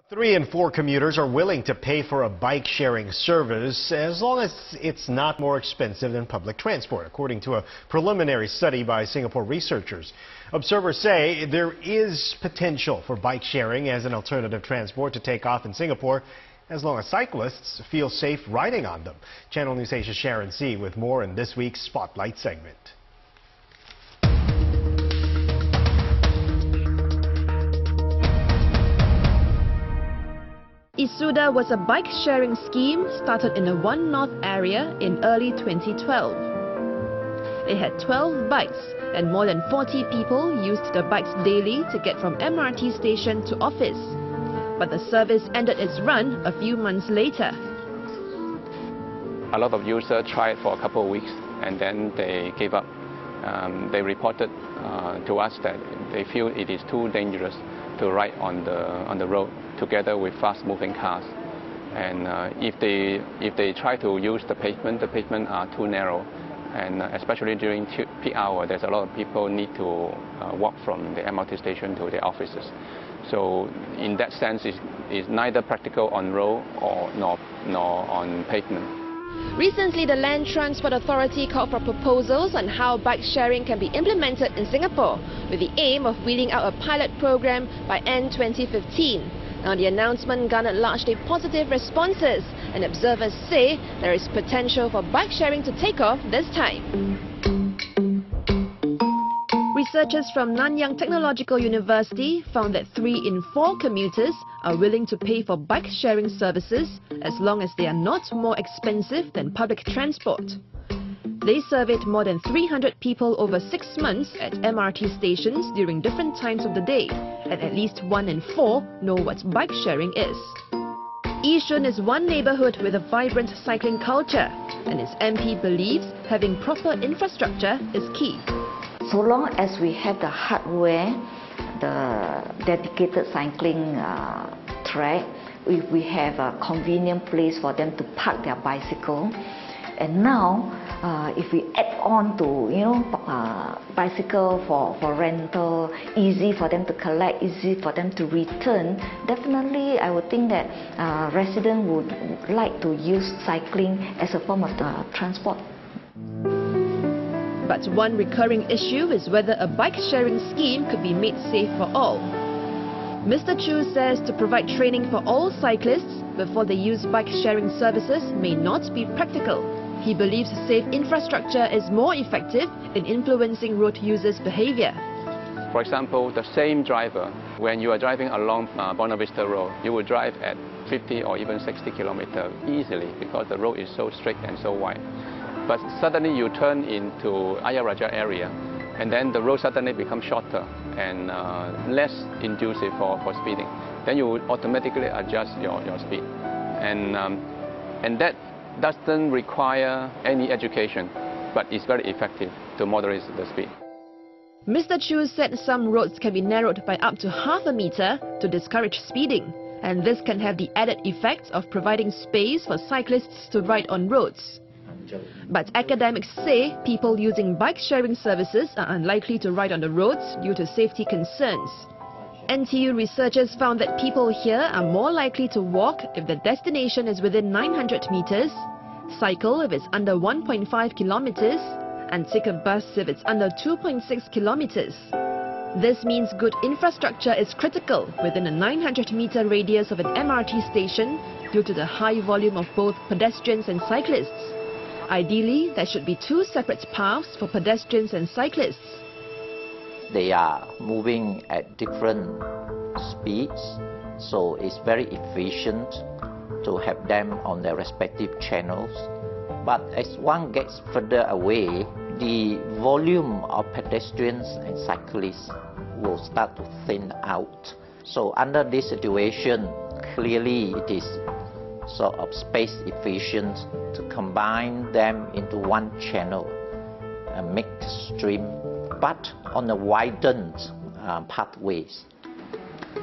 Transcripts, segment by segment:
3 in 4 commuters are willing to pay for a bike-sharing service as long as it's not more expensive than public transport, according to a preliminary study by Singapore researchers. Observers say there is potential for bike sharing as an alternative transport to take off in Singapore, as long as cyclists feel safe riding on them. Channel News Asia's Sharon C. with more in this week's Spotlight segment. Isuda was a bike-sharing scheme started in the One North area in early 2012. It had 12 bikes and more than 40 people used the bikes daily to get from MRT station to office. But the service ended its run a few months later. A lot of users tried for a couple of weeks and then they gave up. They reported to us that they feel it is too dangerous to ride on the road together with fast-moving cars. And if they try to use the pavement are too narrow. And especially during peak hour, there's a lot of people need to walk from the MRT station to their offices. So in that sense, it's neither practical on road nor on pavement. Recently, the Land Transport Authority called for proposals on how bike sharing can be implemented in Singapore, with the aim of wheeling out a pilot program by end 2015. Now, the announcement garnered largely positive responses, and observers say there is potential for bike sharing to take off this time. Researchers from Nanyang Technological University found that 3 in 4 commuters are willing to pay for bike-sharing services as long as they are not more expensive than public transport. They surveyed more than 300 people over 6 months at MRT stations during different times of the day, and at least 1 in 4 know what bike-sharing is. Yishun is one neighbourhood with a vibrant cycling culture, and its MP believes having proper infrastructure is key. So long as we have the hardware, the dedicated cycling track, if we have a convenient place for them to park their bicycle, and now if we add on to bicycle for rental, easy for them to collect, easy for them to return, definitely I would think that residents would like to use cycling as a form of transport. But one recurring issue is whether a bike-sharing scheme could be made safe for all. Mr. Chu says to provide training for all cyclists before they use bike-sharing services may not be practical. He believes safe infrastructure is more effective in influencing road users' behavior. For example, the same driver, when you are driving along Buona Vista Road, you will drive at 50 or even 60 kilometers easily because the road is so straight and so wide. But suddenly you turn into Ayer Rajah area, and then the road suddenly becomes shorter and less conducive for speeding. Then you would automatically adjust your speed. And that doesn't require any education, but it's very effective to moderate the speed. Mr. Chu said some roads can be narrowed by up to half a meter to discourage speeding, and this can have the added effect of providing space for cyclists to ride on roads. But academics say people using bike-sharing services are unlikely to ride on the roads due to safety concerns. NTU researchers found that people here are more likely to walk if the destination is within 900 meters, cycle if it's under 1.5 kilometers, and take a bus if it's under 2.6 kilometers. This means good infrastructure is critical within a 900-meter radius of an MRT station due to the high volume of both pedestrians and cyclists. Ideally, there should be 2 separate paths for pedestrians and cyclists. They are moving at different speeds, so it's very efficient to have them on their respective channels. But as one gets further away, the volume of pedestrians and cyclists will start to thin out. So under this situation, clearly it is sort of space efficient to combine them into one channel, a mixed stream, but on the widened pathways.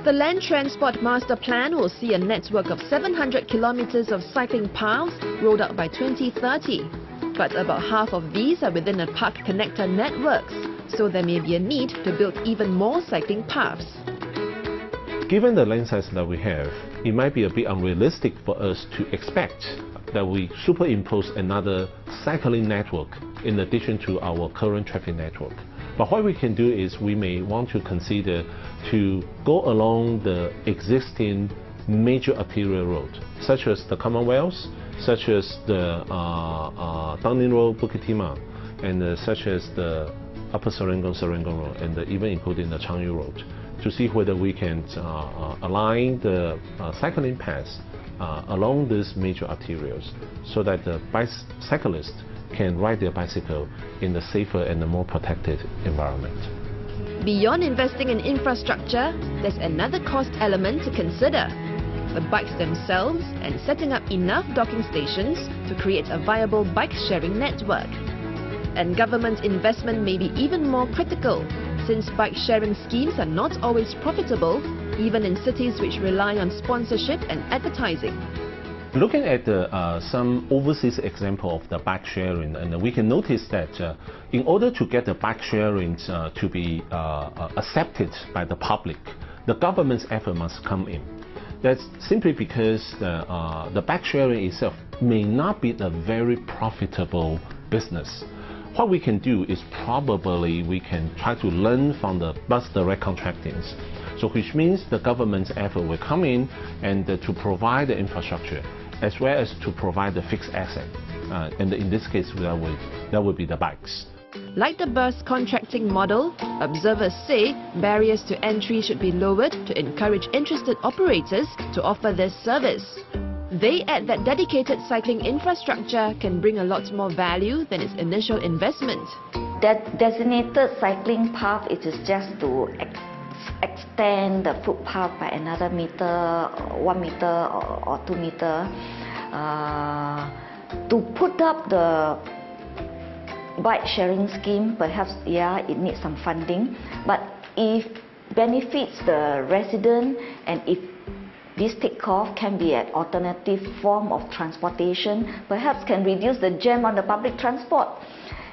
The Land Transport Master Plan will see a network of 700 kilometers of cycling paths rolled out by 2030. But about half of these are within the park connector networks, so there may be a need to build even more cycling paths. given the lane size that we have, it might be a bit unrealistic for us to expect that we superimpose another cycling network in addition to our current traffic network. But what we can do is we may want to consider to go along the existing major arterial road, such as the Commonwealth, such as the Downing Road, Bukit Timah, and such as the Upper Serangoon Road, and even including the Changi Road, to see whether we can align the cycling paths along these major arterials so that the cyclists can ride their bicycle in a safer and a more protected environment. Beyond investing in infrastructure, there's another cost element to consider: the bikes themselves and setting up enough docking stations to create a viable bike-sharing network. And government investment may be even more critical, since bike-sharing schemes are not always profitable, even in cities which rely on sponsorship and advertising. Looking at some overseas example of the bike sharing, and we can notice that in order to get the bike sharing to be accepted by the public, the government's effort must come in. That's simply because the bike sharing itself may not be a very profitable business. What we can do is probably we can try to learn from the bus direct contractings. So which means the government's effort will come in and to provide the infrastructure as well as to provide the fixed asset. And in this case, that would be the bikes. Like the bus contracting model, observers say barriers to entry should be lowered to encourage interested operators to offer this service. They add that dedicated cycling infrastructure can bring a lot more value than its initial investment. That designated cycling path, it is just to extend the footpath by another meter, 1 meter or 2 meter. To put up the bike sharing scheme, perhaps, yeah, it needs some funding, but if benefits the resident and if this takeoff can be an alternative form of transportation, perhaps can reduce the jam on the public transport.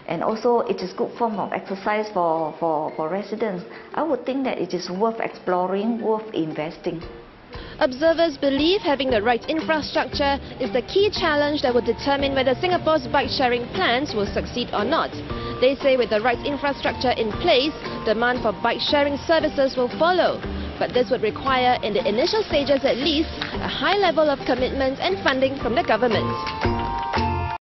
And also it is good form of exercise for residents. I would think that it is worth exploring, worth investing. Observers believe having the right infrastructure is the key challenge that will determine whether Singapore's bike-sharing plans will succeed or not. They say with the right infrastructure in place, demand for bike-sharing services will follow. But this would require, in the initial stages at least, a high level of commitment and funding from the government.